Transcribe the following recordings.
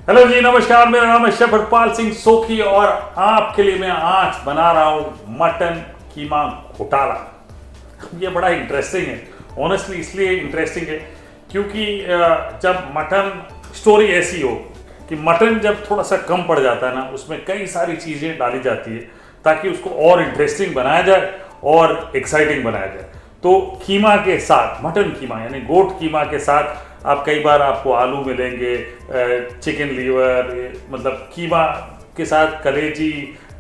Hello जी, नमस्कार। मेरा नाम है शेफ हरपाल सिंह सोखी और आपके लिए मैं आज बना रहा हूँ मटन कीमा घोटाला। ये बड़ा इंटरेस्टिंग है, ऑनेस्टली इसलिए इंटरेस्टिंग है क्योंकि जब मटन स्टोरी ऐसी हो कि मटन जब थोड़ा सा कम पड़ जाता है ना, उसमें कई सारी चीज़ें डाली जाती है ताकि उसको और इंटरेस्टिंग बनाया जाए और एक्साइटिंग बनाया जाए। तो कीमा के साथ, मटन कीमा यानी गोट कीमा के साथ आप कई बार आपको आलू मिलेंगे, चिकन लीवर, मतलब कीमा के साथ कलेजी,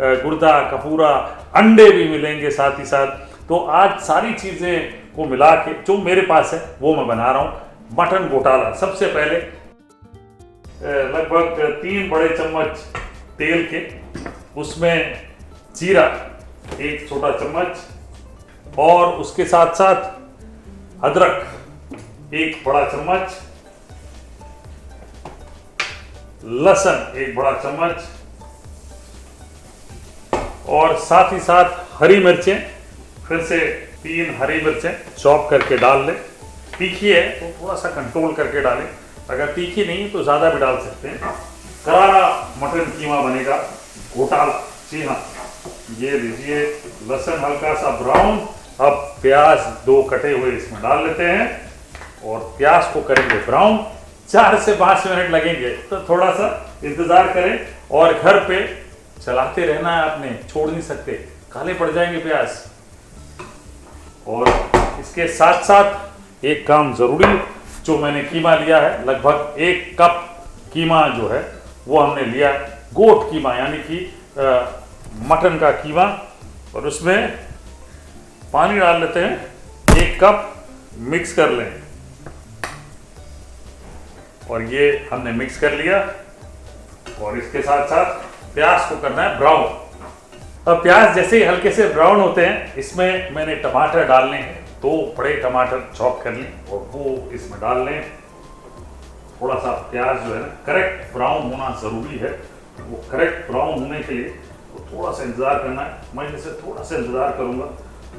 गुर्दा, कपूरा, अंडे भी मिलेंगे साथ ही साथ। तो आज सारी चीज़ें को मिला के जो मेरे पास है वो मैं बना रहा हूँ मटन घोटाला। सबसे पहले लगभग 3 बड़े चम्मच तेल के, उसमें जीरा 1 छोटा चम्मच और उसके साथ साथ अदरक 1 बड़ा चम्मच, लहसुन 1 बड़ा चम्मच और साथ ही साथ हरी मिर्चें, फिर से 3 हरी मिर्चें चॉप करके डाल लें। तीखी है तो थोड़ा सा कंट्रोल करके डालें, अगर तीखी नहीं तो ज़्यादा भी डाल सकते हैं। करारा मटन कीमा बनेगा घोटाला। जी हाँ, ये लीजिए, लहसुन हल्का सा ब्राउन। अब प्याज 2 कटे हुए इसमें डाल लेते हैं और प्याज को करेंगे ब्राउन। 4 से 5 मिनट लगेंगे, तो थोड़ा सा इंतजार करें और घर पे चलाते रहना है, आपने छोड़ नहीं सकते, काले पड़ जाएंगे प्याज। और इसके साथ साथ एक काम जरूरी, जो मैंने कीमा लिया है, लगभग 1 कप कीमा जो है वो हमने लिया, गोट कीमा यानी कि मटन का कीमा। और उसमें पानी डाल लेते हैं, 1 कप, मिक्स कर लें। और ये हमने मिक्स कर लिया और इसके साथ साथ प्याज को करना है ब्राउन। अब प्याज जैसे ही हल्के से ब्राउन होते हैं, इसमें मैंने टमाटर डालने हैं, 2 बड़े टमाटर चॉप कर लें और वो इसमें डाल लें। थोड़ा सा प्याज जो है ना करेक्ट ब्राउन होना ज़रूरी है, वो करेक्ट ब्राउन होने के लिए तो थोड़ा सा इंतज़ार करना है। मैं जैसे थोड़ा सा इंतज़ार करूँगा,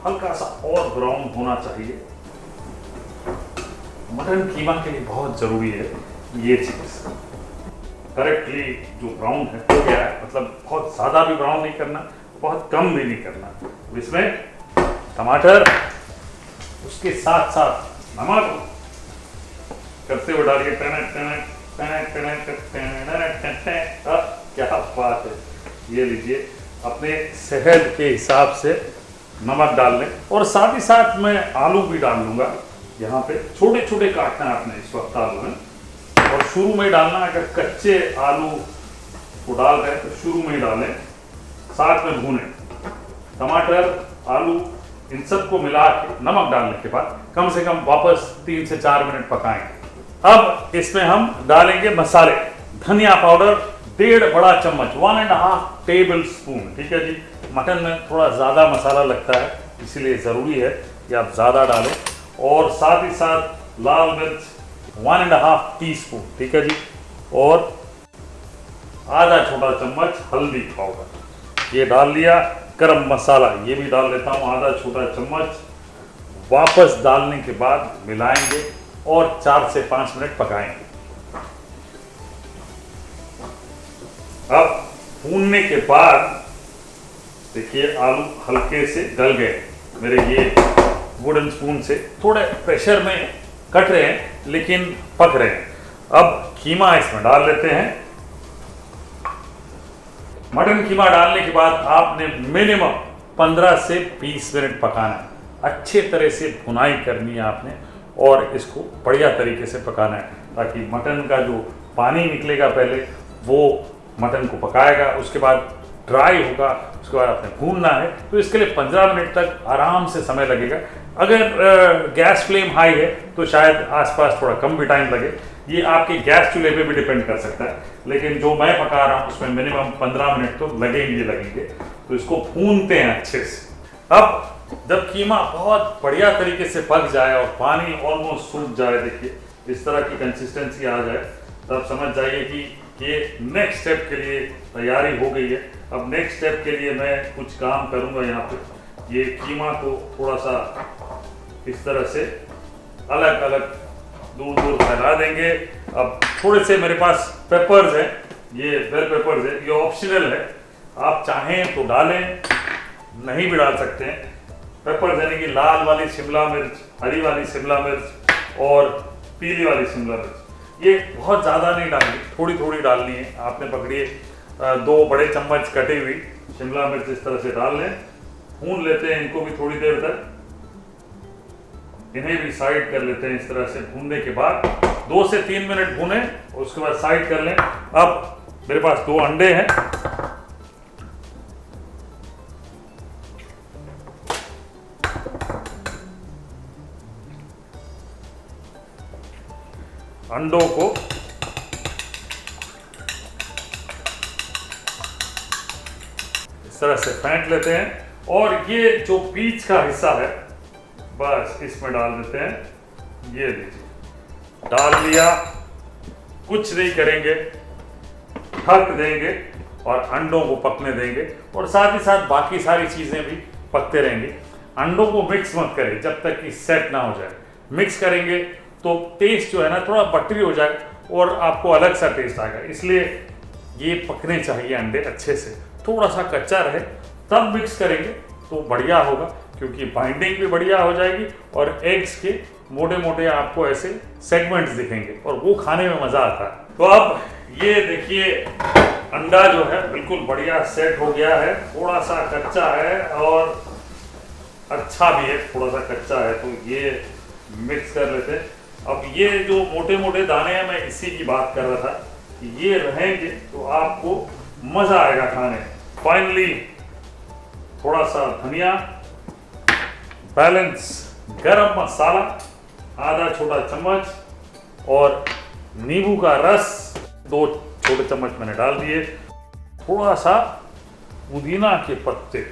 हल्का सा और ब्राउन होना चाहिए। मटन कीमा के लिए बहुत ज़रूरी है ये चीज़, करेक्टली जो ब्राउन है हो गया है, मतलब बहुत ज़्यादा भी ब्राउन नहीं करना, बहुत कम भी नहीं करना। इसमें टमाटर, उसके साथ साथ नमक करते हुए डालिए। क्या बात है, ये लीजिए, अपने सेहत के हिसाब से नमक डाल लें। और साथ ही साथ मैं आलू भी डाल लूँगा, यहाँ पे छोटे छोटे काटना है आपने इस वक्त आलू में, और शुरू में डालना। अगर कच्चे आलू को डाल रहे हैं तो शुरू में ही डालें, साथ में भूनें। टमाटर, आलू, इन सबको मिला के नमक डालने के बाद कम से कम वापस 3 से 4 मिनट पकाएंगे। अब इसमें हम डालेंगे मसाले। धनिया पाउडर 1.5 बड़ा चम्मच, 1.5 टेबल स्पून, ठीक है जी। मटन में थोड़ा ज़्यादा मसाला लगता है, इसीलिए ज़रूरी है कि आप ज़्यादा डालें। और साथ ही साथ लाल मिर्च 1.5 टीस्पून, ठीक है जी। और आधा छोटा चम्मच हल्दी पाउडर ये डाल लिया। गरम मसाला ये भी डाल लेता हूँ, आधा छोटा चम्मच। वापस डालने के बाद मिलाएंगे और 4 से 5 मिनट पकाएंगे। अब भूनने के बाद देखिए आलू हल्के से गल गए मेरे, ये वुडन स्पून से थोड़े प्रेशर में कट रहे हैं लेकिन पक रहे हैं। अब कीमा इसमें डाल लेते हैं। मटन कीमा डालने के बाद आपने मिनिमम 15 से 20 मिनट पकाना है। अच्छे तरह से भुनाई करनी है आपने और इसको बढ़िया तरीके से पकाना है, ताकि मटन का जो पानी निकलेगा पहले वो मटन को पकाएगा, उसके बाद ड्राई होगा, उसके बाद आपने भूनना है। तो इसके लिए 15 मिनट तक आराम से समय लगेगा। अगर गैस फ्लेम हाई है तो शायद आसपास थोड़ा कम भी टाइम लगे, ये आपके गैस चूल्हे पे भी डिपेंड कर सकता है। लेकिन जो मैं पका रहा हूँ उसमें मिनिमम 15 मिनट तो लगेंगे। तो इसको भूनते हैं अच्छे से। अब जब कीमा बहुत बढ़िया तरीके से पक जाए और पानी ऑलमोस्ट सूख जाए, देखिए इस तरह की कंसिस्टेंसी आ जाए, तब समझ जाइए कि ये नेक्स्ट स्टेप के लिए तैयारी हो गई है। अब नेक्स्ट स्टेप के लिए मैं कुछ काम करूँगा। यहाँ पे ये कीमा को थोड़ा सा इस तरह से अलग अलग दूर दूर फैला देंगे। अब थोड़े से मेरे पास पेपर्स हैं, ये बेल पेपर्स है, ये ऑप्शनल है, आप चाहें तो डालें, नहीं भी डाल सकते हैं। पेपर्स यानी कि लाल वाली शिमला मिर्च, हरी वाली शिमला मिर्च और पीली वाली शिमला मिर्च, ये बहुत ज़्यादा नहीं डालनी, थोड़ी थोड़ी डालनी है। आपने पकड़िए 2 बड़े चम्मच कटी हुई शिमला मिर्च इस तरह से डाल लें, भून लेते हैं इनको भी थोड़ी देर तक। इन्हें भी साइड कर लेते हैं इस तरह से। भूनने के बाद 2 से 3 मिनट भूने, उसके बाद साइड कर लें। अब मेरे पास 2 अंडे हैं, अंडों को इस तरह से फेंट लेते हैं और ये जो बीच का हिस्सा है बस इसमें डाल देते हैं। ये लीजिए, डाल लिया, कुछ नहीं करेंगे, ढक देंगे और अंडों को पकने देंगे और साथ ही साथ बाकी सारी चीज़ें भी पकते रहेंगे। अंडों को मिक्स मत करें जब तक कि सेट ना हो जाए। मिक्स करेंगे तो टेस्ट जो है ना थोड़ा बटरी हो जाएगा और आपको अलग सा टेस्ट आएगा, इसलिए ये पकने चाहिए अंडे अच्छे से। थोड़ा सा कच्चा रहे तब मिक्स करेंगे तो बढ़िया होगा, क्योंकि बाइंडिंग भी बढ़िया हो जाएगी और एग्स के मोटे मोटे आपको ऐसे सेगमेंट्स दिखेंगे और वो खाने में मज़ा आता है। तो अब ये देखिए अंडा जो है बिल्कुल बढ़िया सेट हो गया है। थोड़ा सा कच्चा है और अच्छा भी है, थोड़ा सा कच्चा है, तो ये मिक्स कर लेते हैं। अब ये जो मोटे मोटे दाने हैं, मैं इसी की बात कर रहा था कि ये रहेंगे तो आपको मज़ा आएगा खाने। फाइनली थोड़ा सा धनिया, बैलेंस गरम मसाला आधा छोटा चम्मच और नींबू का रस 2 छोटे चम्मच मैंने डाल दिए। थोड़ा सा पुदीना के पत्ते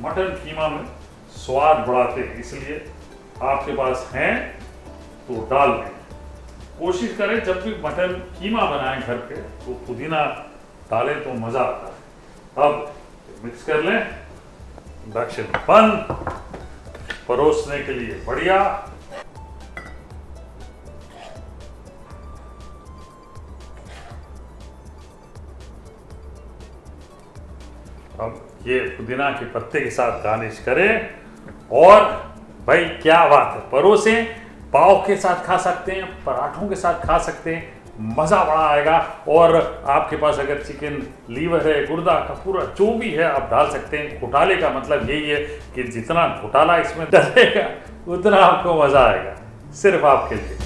मटन कीमा में स्वाद बढ़ाते हैं, इसलिए आपके पास हैं तो डाल दें। कोशिश करें जब भी मटन कीमा बनाएं घर पे तो पुदीना डालें तो मज़ा आता है। अब मिक्स कर लें, इंडक्शन बंद, परोसने के लिए बढ़िया। अब ये पुदीना के पत्ते के साथ गार्निश करें और भाई क्या बात है, परोसें। पाव के साथ खा सकते हैं, पराठों के साथ खा सकते हैं, मज़ा बड़ा आएगा। और आपके पास अगर चिकन लीवर है, गुर्दा का पूरा जो भी है आप डाल सकते हैं। घोटाले का मतलब यही है कि जितना घोटाला इसमें डलेगा उतना आपको मज़ा आएगा, सिर्फ आपके लिए।